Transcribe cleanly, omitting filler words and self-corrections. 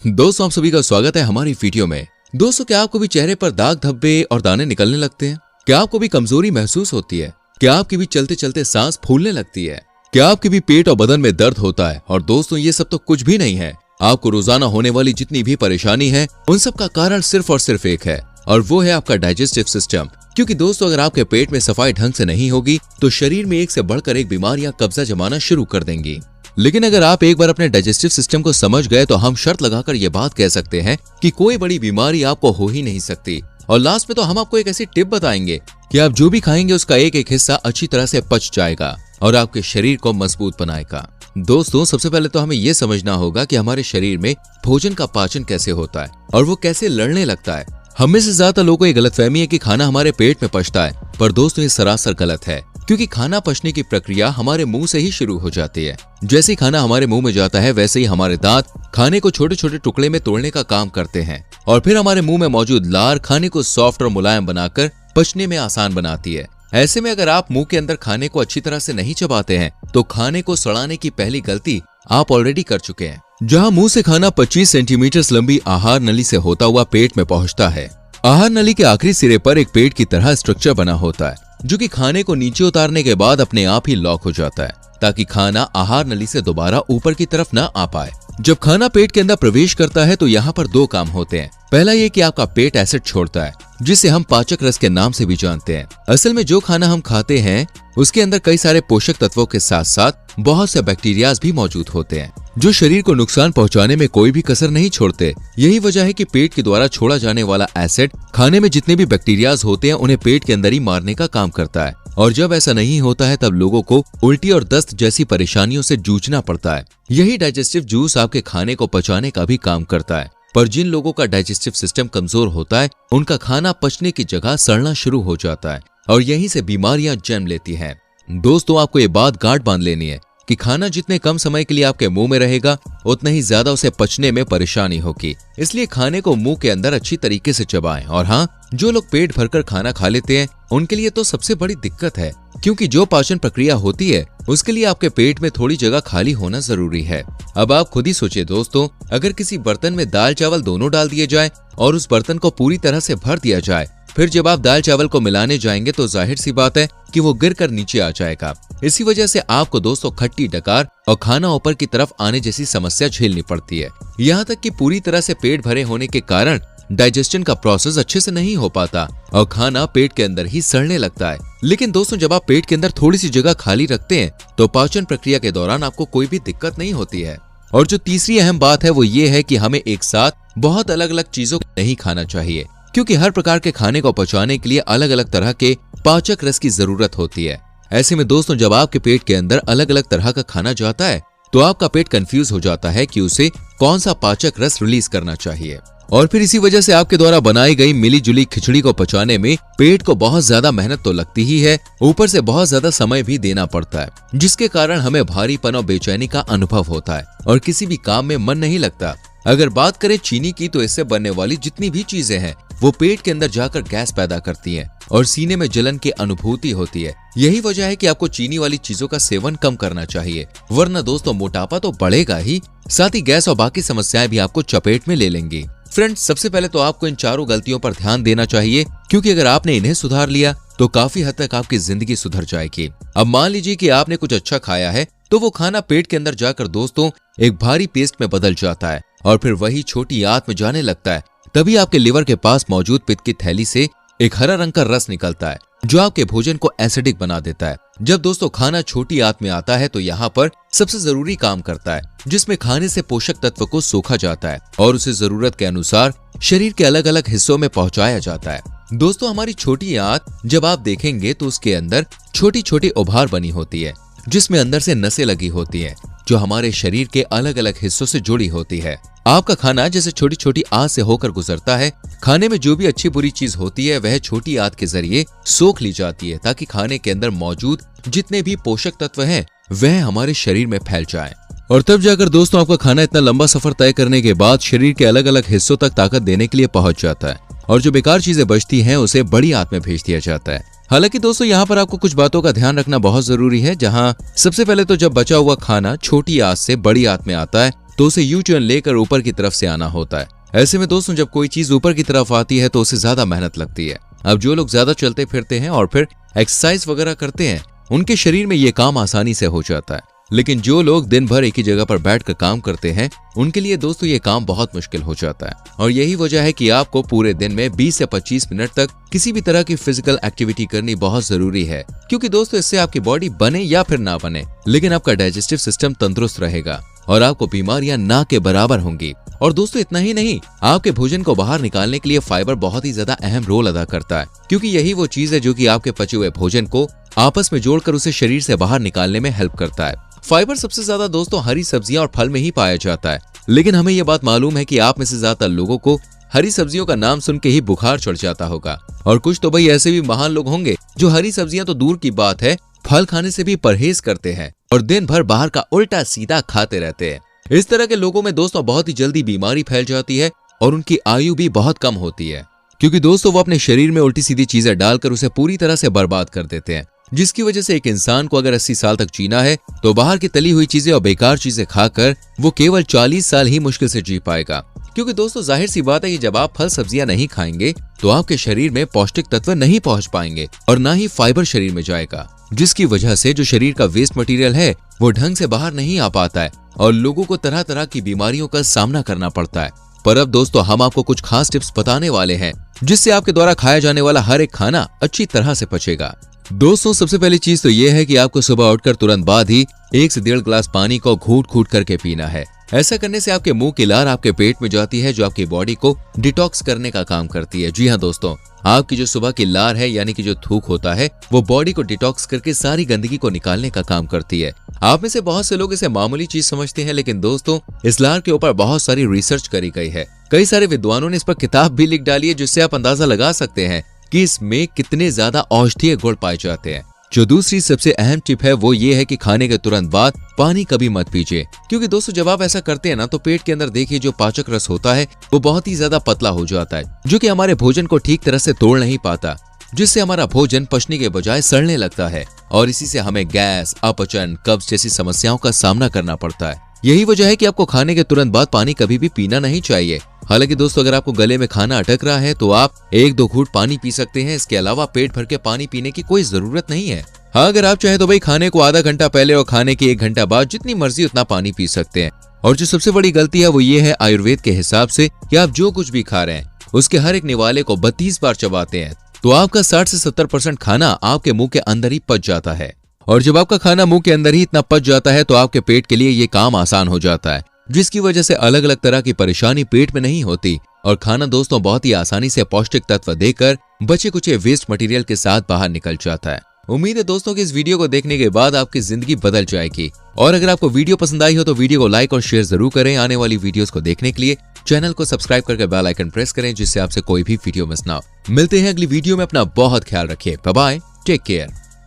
दोस्तों आप सभी का स्वागत है हमारी वीडियो में। दोस्तों क्या आपको भी चेहरे पर दाग धब्बे और दाने निकलने लगते हैं? क्या आपको भी कमजोरी महसूस होती है? क्या आपकी भी चलते चलते सांस फूलने लगती है? क्या आपके भी पेट और बदन में दर्द होता है? और दोस्तों ये सब तो कुछ भी नहीं है। आपको रोजाना होने वाली जितनी भी परेशानी है उन सब का कारण सिर्फ और सिर्फ एक है, और वो है आपका डाइजेस्टिव सिस्टम। क्योंकि दोस्तों अगर आपके पेट में सफाई ढंग से नहीं होगी तो शरीर में एक से बढ़कर एक बीमारियां कब्जा जमाना शुरू कर देंगी। लेकिन अगर आप एक बार अपने डाइजेस्टिव सिस्टम को समझ गए तो हम शर्त लगाकर ये बात कह सकते हैं कि कोई बड़ी बीमारी आपको हो ही नहीं सकती। और लास्ट में तो हम आपको एक ऐसी टिप बताएंगे कि आप जो भी खाएंगे उसका एक एक हिस्सा अच्छी तरह से पच जाएगा और आपके शरीर को मजबूत बनाएगा। दोस्तों सबसे पहले तो हमें यह समझना होगा कि हमारे शरीर में भोजन का पाचन कैसे होता है और वो कैसे लड़ने लगता है। हम में से ज्यादा लोगों को ये गलतफहमी है कि खाना हमारे पेट में पचता है, पर दोस्तों ये सरासर गलत है। क्योंकि खाना पचने की प्रक्रिया हमारे मुंह से ही शुरू हो जाती है। जैसे ही खाना हमारे मुंह में जाता है वैसे ही हमारे दांत खाने को छोटे छोटे टुकड़े में तोड़ने का काम करते हैं और फिर हमारे मुंह में मौजूद लार खाने को सॉफ्ट और मुलायम बनाकर पचने में आसान बनाती है। ऐसे में अगर आप मुंह के अंदर खाने को अच्छी तरह से नहीं चबाते हैं तो खाने को सड़ाने की पहली गलती आप ऑलरेडी कर चुके हैं। जहां मुंह से खाना 25 सेंटीमीटर लंबी आहार नली से होता हुआ पेट में पहुंचता है। आहार नली के आखिरी सिरे पर एक पेट की तरह स्ट्रक्चर बना होता है जो कि खाने को नीचे उतारने के बाद अपने आप ही लॉक हो जाता है ताकि खाना आहार नली से दोबारा ऊपर की तरफ न आ पाए। जब खाना पेट के अंदर प्रवेश करता है तो यहाँ पर दो काम होते हैं। पहला ये कि आपका पेट एसिड छोड़ता है जिसे हम पाचक रस के नाम से भी जानते हैं। असल में जो खाना हम खाते हैं उसके अंदर कई सारे पोषक तत्वों के साथ साथ बहुत से बैक्टीरियाज भी मौजूद होते हैं जो शरीर को नुकसान पहुंचाने में कोई भी कसर नहीं छोड़ते। यही वजह है कि पेट के द्वारा छोड़ा जाने वाला एसिड खाने में जितने भी बैक्टीरियाज होते हैं उन्हें पेट के अंदर ही मारने का काम करता है। और जब ऐसा नहीं होता है तब लोगों को उल्टी और दस्त जैसी परेशानियों से जूझना पड़ता है। यही डाइजेस्टिव जूस आपके खाने को पचाने का भी काम करता है। पर जिन लोगों का डाइजेस्टिव सिस्टम कमजोर होता है उनका खाना पचने की जगह सड़ना शुरू हो जाता है और यहीं से बीमारियां जन्म लेती हैं। दोस्तों आपको ये बात गांठ बांध लेनी है कि खाना जितने कम समय के लिए आपके मुंह में रहेगा उतना ही ज्यादा उसे पचने में परेशानी होगी। इसलिए खाने को मुंह के अंदर अच्छी तरीके से चबाएं। और हाँ, जो लोग पेट भरकर खाना खा लेते हैं उनके लिए तो सबसे बड़ी दिक्कत है, क्योंकि जो पाचन प्रक्रिया होती है उसके लिए आपके पेट में थोड़ी जगह खाली होना जरूरी है। अब आप खुद ही सोचिए दोस्तों, अगर किसी बर्तन में दाल चावल दोनों डाल दिए जाए और उस बर्तन को पूरी तरह से भर दिया जाए, फिर जब आप दाल चावल को मिलाने जाएंगे तो जाहिर सी बात है कि वो गिरकर नीचे आ जाएगा। इसी वजह से आपको दोस्तों खट्टी डकार और खाना ऊपर की तरफ आने जैसी समस्या झेलनी पड़ती है। यहाँ तक कि पूरी तरह से पेट भरे होने के कारण डाइजेशन का प्रोसेस अच्छे से नहीं हो पाता और खाना पेट के अंदर ही सड़ने लगता है। लेकिन दोस्तों जब आप पेट के अंदर थोड़ी सी जगह खाली रखते हैं तो पाचन प्रक्रिया के दौरान आपको कोई भी दिक्कत नहीं होती है। और जो तीसरी अहम बात है वो ये है कि हमें एक साथ बहुत अलग अलग चीजों को नहीं खाना चाहिए, क्योंकि हर प्रकार के खाने को पचाने के लिए अलग अलग तरह के पाचक रस की जरूरत होती है। ऐसे में दोस्तों जब आपके पेट के अंदर अलग अलग तरह का खाना जाता है तो आपका पेट कंफ्यूज हो जाता है कि उसे कौन सा पाचक रस रिलीज करना चाहिए। और फिर इसी वजह से आपके द्वारा बनाई गई मिली जुली खिचड़ी को पचाने में पेट को बहुत ज्यादा मेहनत तो लगती ही है, ऊपर से बहुत ज्यादा समय भी देना पड़ता है, जिसके कारण हमें भारीपन और बेचैनी का अनुभव होता है और किसी भी काम में मन नहीं लगता। अगर बात करें चीनी की तो इससे बनने वाली जितनी भी चीजें हैं वो पेट के अंदर जाकर गैस पैदा करती हैं और सीने में जलन की अनुभूति होती है। यही वजह है कि आपको चीनी वाली चीजों का सेवन कम करना चाहिए, वरना दोस्तों मोटापा तो बढ़ेगा ही, साथ ही गैस और बाकी समस्याएं भी आपको चपेट में ले लेंगी। फ्रेंड्स सबसे पहले तो आपको इन चारों गलतियों पर ध्यान देना चाहिए, क्योंकि अगर आपने इन्हें सुधार लिया तो काफी हद तक आपकी जिंदगी सुधर जाएगी। अब मान लीजिए कि आपने कुछ अच्छा खाया है तो वो खाना पेट के अंदर जाकर दोस्तों एक भारी पेस्ट में बदल जाता है और फिर वही छोटी आंत में जाने लगता है। तभी आपके लिवर के पास मौजूद पित्त की थैली से एक हरा रंग का रस निकलता है जो आपके भोजन को एसिडिक बना देता है। जब दोस्तों खाना छोटी आंत में आता है तो यहाँ पर सबसे जरूरी काम करता है, जिसमें खाने से पोषक तत्व को सोखा जाता है और उसे जरूरत के अनुसार शरीर के अलग अलग हिस्सों में पहुंचाया जाता है। दोस्तों हमारी छोटी आंत जब आप देखेंगे तो उसके अंदर छोटी छोटी उभार बनी होती है, जिसमें अंदर से नसें लगी होती हैं जो हमारे शरीर के अलग अलग हिस्सों से जुड़ी होती है। आपका खाना जैसे छोटी छोटी आंत से होकर गुजरता है, खाने में जो भी अच्छी बुरी चीज होती है वह छोटी आंत के जरिए सोख ली जाती है ताकि खाने के अंदर मौजूद जितने भी पोषक तत्व हैं वह हमारे शरीर में फैल जाएं। और तब जाकर दोस्तों आपका खाना इतना लंबा सफर तय करने के बाद शरीर के अलग अलग हिस्सों तक ताकत देने के लिए पहुंच जाता है और जो बेकार चीजें बचती हैं उसे बड़ी आंत में भेज दिया जाता है। हालांकि दोस्तों यहाँ पर आपको कुछ बातों का ध्यान रखना बहुत जरूरी है। जहाँ सबसे पहले तो जब बचा हुआ खाना छोटी आंत से बड़ी आंत में आता है तो उसे यू टर्न लेकर ऊपर की तरफ से आना होता है। ऐसे में दोस्तों जब कोई चीज ऊपर की तरफ आती है तो उसे ज्यादा मेहनत लगती है। अब जो लोग ज्यादा चलते फिरते हैं और फिर एक्सरसाइज वगैरह करते हैं उनके शरीर में ये काम आसानी से हो जाता है, लेकिन जो लोग दिन भर एक ही जगह पर बैठकर काम करते हैं उनके लिए दोस्तों ये काम बहुत मुश्किल हो जाता है। और यही वजह है कि आपको पूरे दिन में 20 से 25 मिनट तक किसी भी तरह की फिजिकल एक्टिविटी करनी बहुत जरूरी है, क्योंकि दोस्तों इससे आपकी बॉडी बने या फिर ना बने, लेकिन आपका डाइजेस्टिव सिस्टम तंदुरुस्त रहेगा और आपको बीमारियां ना के बराबर होंगी। और दोस्तों इतना ही नहीं, आपके भोजन को बाहर निकालने के लिए फाइबर बहुत ही ज्यादा अहम रोल अदा करता है, क्योंकि यही वो चीज है जो कि आपके पचे हुए भोजन को आपस में जोड़कर उसे शरीर से बाहर निकालने में हेल्प करता है। फाइबर सबसे ज्यादा दोस्तों हरी सब्जियां और फल में ही पाया जाता है, लेकिन हमें यह बात मालूम है कि आप में से ज्यादातर लोगों को हरी सब्जियों का नाम सुन के ही बुखार चढ़ जाता होगा। और कुछ तो भाई ऐसे भी महान लोग होंगे जो हरी सब्जियां तो दूर की बात है, फल खाने से भी परहेज करते हैं और दिन भर बाहर का उल्टा सीधा खाते रहते हैं। इस तरह के लोगों में दोस्तों बहुत ही जल्दी बीमारी फैल जाती है और उनकी आयु भी बहुत कम होती है, क्योंकि दोस्तों वो अपने शरीर में उल्टी सीधी चीजें डालकर उसे पूरी तरह से बर्बाद कर देते हैं, जिसकी वजह से एक इंसान को अगर 80 साल तक जीना है तो बाहर की तली हुई चीजें और बेकार चीजें खाकर वो केवल 40 साल ही मुश्किल से जी पाएगा। क्योंकि दोस्तों जाहिर सी बात है कि जब आप फल सब्जियां नहीं खाएंगे तो आपके शरीर में पौष्टिक तत्व नहीं पहुंच पाएंगे और ना ही फाइबर शरीर में जाएगा, जिसकी वजह से जो शरीर का वेस्ट मटेरियल है वो ढंग से बाहर नहीं आ पाता है और लोगों को तरह तरह की बीमारियों का सामना करना पड़ता है। पर अब दोस्तों हम आपको कुछ खास टिप्स बताने वाले हैं जिससे आपके द्वारा खाया जाने वाला हर एक खाना अच्छी तरह से पचेगा। दोस्तों सबसे पहली चीज तो ये है कि आपको सुबह उठकर तुरंत बाद ही 1 से 1.5 गिलास पानी को घूट-घूट करके पीना है। ऐसा करने से आपके मुंह की लार आपके पेट में जाती है जो आपकी बॉडी को डिटॉक्स करने का काम करती है। जी हाँ दोस्तों, आपकी जो सुबह की लार है यानी कि जो थूक होता है वो बॉडी को डिटॉक्स करके सारी गंदगी को निकालने का काम करती है। आप में से बहुत से लोग इसे मामूली चीज समझते हैं, लेकिन दोस्तों इस लार के ऊपर बहुत सारी रिसर्च करी गई है। कई सारे विद्वानों ने इस पर किताब भी लिख डाली है, जिससे आप अंदाजा लगा सकते हैं कि इसमें कितने ज्यादा औषधीय गुण पाए जाते हैं। जो दूसरी सबसे अहम टिप है वो ये है कि खाने के तुरंत बाद पानी कभी मत पीजिए, क्योंकि दोस्तों जब आप ऐसा करते हैं ना तो पेट के अंदर देखिए जो पाचक रस होता है वो बहुत ही ज्यादा पतला हो जाता है, जो कि हमारे भोजन को ठीक तरह से तोड़ नहीं पाता, जिससे हमारा भोजन पचने के बजाय सड़ने लगता है और इसी से हमें गैस, अपचन, कब्ज जैसी समस्याओं का सामना करना पड़ता है। यही वजह है कि आपको खाने के तुरंत बाद पानी कभी भी पीना नहीं चाहिए। हालांकि दोस्तों अगर आपको गले में खाना अटक रहा है तो आप 1-2 घूंट पानी पी सकते हैं। इसके अलावा पेट भर के पानी पीने की कोई जरूरत नहीं है। हाँ, अगर आप चाहे तो भाई खाने को आधा घंटा पहले और खाने के 1 घंटा बाद जितनी मर्जी उतना पानी पी सकते हैं। और जो सबसे बड़ी गलती है वो ये है आयुर्वेद के हिसाब से कि आप जो कुछ भी खा रहे हैं उसके हर एक निवाले को 32 बार चबाते हैं तो आपका 60 से 70% खाना आपके मुंह के अंदर ही पच जाता है। और जब आपका खाना मुंह के अंदर ही इतना पच जाता है तो आपके पेट के लिए ये काम आसान हो जाता है, जिसकी वजह से अलग अलग तरह की परेशानी पेट में नहीं होती और खाना दोस्तों बहुत ही आसानी से पौष्टिक तत्व देकर बचे कुचे वेस्ट मटेरियल के साथ बाहर निकल जाता है। उम्मीद है दोस्तों कि इस वीडियो को देखने के बाद आपकी जिंदगी बदल जाएगी। और अगर आपको वीडियो पसंद आई हो तो वीडियो को लाइक और शेयर जरूर करें। आने वाली वीडियोस को देखने के लिए चैनल को सब्सक्राइब करके बेल आइकन प्रेस करें, जिससे आपसे कोई भी वीडियो मिस ना हो। मिलते हैं अगली वीडियो में। अपना बहुत ख्याल रखिए। Bye bye, take care.